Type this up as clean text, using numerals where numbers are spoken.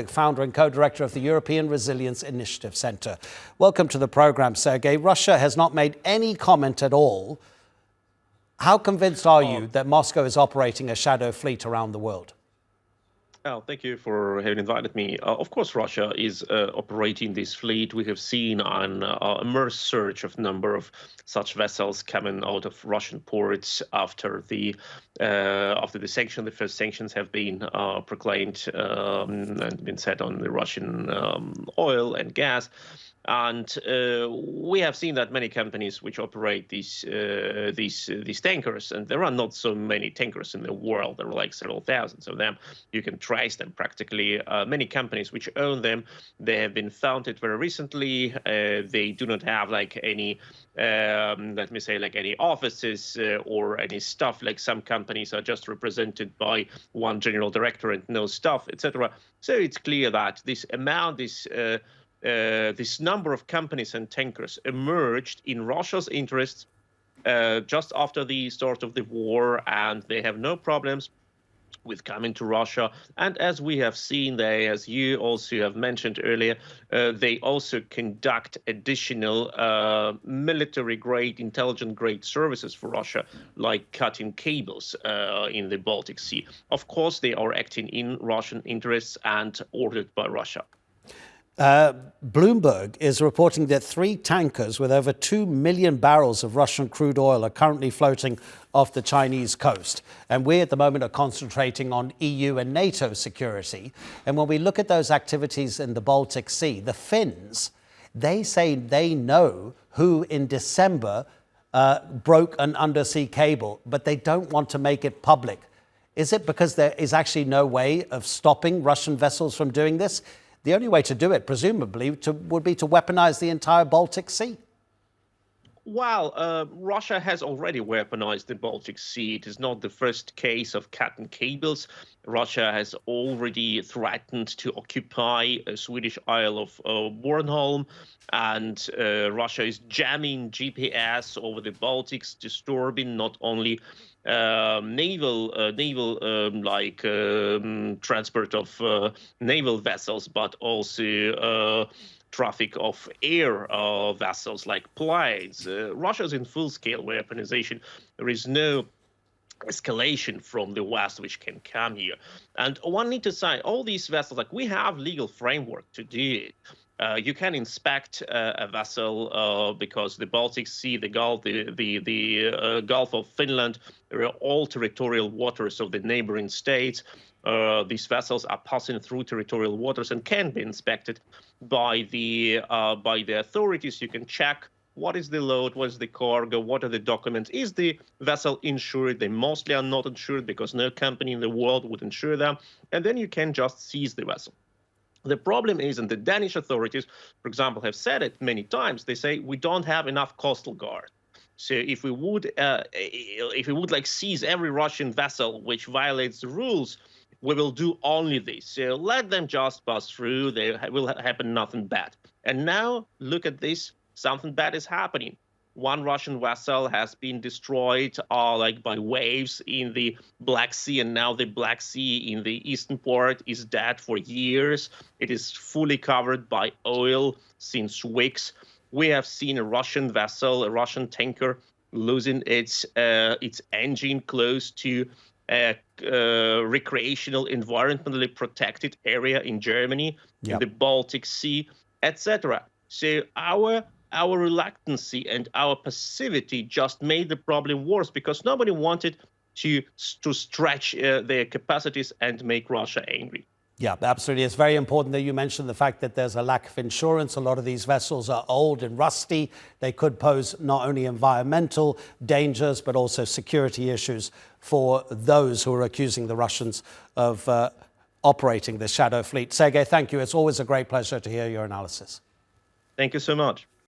founder and co-director of the European Resilience Initiative Centre. Welcome to the programme, Sergej. Russia has not made any comment at all. How convinced are you that Moscow is operating a shadow fleet around the world? Thank you for having invited me. Of course, Russia is operating this fleet. We have seen an immense surge of number of such vessels coming out of Russian ports after the sanction. The first sanctions have been proclaimed and been set on the Russian oil and gas. And we have seen that many companies which operate these tankers, and there are not so many tankers in the world. There are like several thousands of them. You can trace them practically. Many companies which own them, they have been founded very recently. They do not have like any, let me say, like any offices or any staff. Like some companies are just represented by one general director and no staff, etc. So it's clear that this amount is. This number of companies and tankers emerged in Russia's interests just after the start of the war, and they have no problems with coming to Russia. And as we have seen, they, as you also have mentioned earlier, they also conduct additional military-grade, intelligent-grade services for Russia, like cutting cables in the Baltic Sea. Of course, they are acting in Russian interests and ordered by Russia. Bloomberg is reporting that 3 tankers with over 2 million barrels of Russian crude oil are currently floating off the Chinese coast. And we at the moment are concentrating on EU and NATO security. And when we look at those activities in the Baltic Sea, the Finns, they say they know who in December broke an undersea cable, but they don't want to make it public. Is it because there is actually no way of stopping Russian vessels from doing this? The only way to do it, presumably, would be to weaponize the entire Baltic Sea. Well, Russia has already weaponized the Baltic Sea. It is not the first case of cutting cables. Russia has already threatened to occupy a Swedish Isle of Bornholm, and Russia is jamming GPS over the Baltics, disturbing not only naval transport of naval vessels, but also traffic of air vessels like planes. Russia is in full-scale weaponization. There is no escalation from the West which can come here. And one need to say, all these vessels, like we have legal framework to do it. You can inspect a vessel because the Baltic Sea, the Gulf, the Gulf of Finland, they are all territorial waters of the neighboring states. These vessels are passing through territorial waters and can be inspected by the authorities. You can check what is the load, what is the cargo, what are the documents, is the vessel insured? They mostly are not insured because no company in the world would insure them, and then you can just seize the vessel. The problem is, and the Danish authorities, for example, have said it many times, they say we don't have enough coastal guard. So if we would like seize every Russian vessel which violates the rules, we will do only this. So let them just pass through. There will happen nothing bad. And now look at this. Something bad is happening. One Russian vessel has been destroyed like by waves in the Black Sea, and now the Black Sea in the eastern part is dead for years. It is fully covered by oil since weeks. We have seen a Russian vessel, a Russian tanker, losing its engine close to a recreational, environmentally protected area in Germany, in the Baltic Sea, etc. So our reluctancy and our passivity just made the problem worse because nobody wanted to stretch their capacities and make Russia angry. Yeah, absolutely. It's very important that you mentioned the fact that there's a lack of insurance. A lot of these vessels are old and rusty. They could pose not only environmental dangers, but also security issues for those who are accusing the Russians of operating the shadow fleet. Sergej, thank you. It's always a great pleasure to hear your analysis. Thank you so much.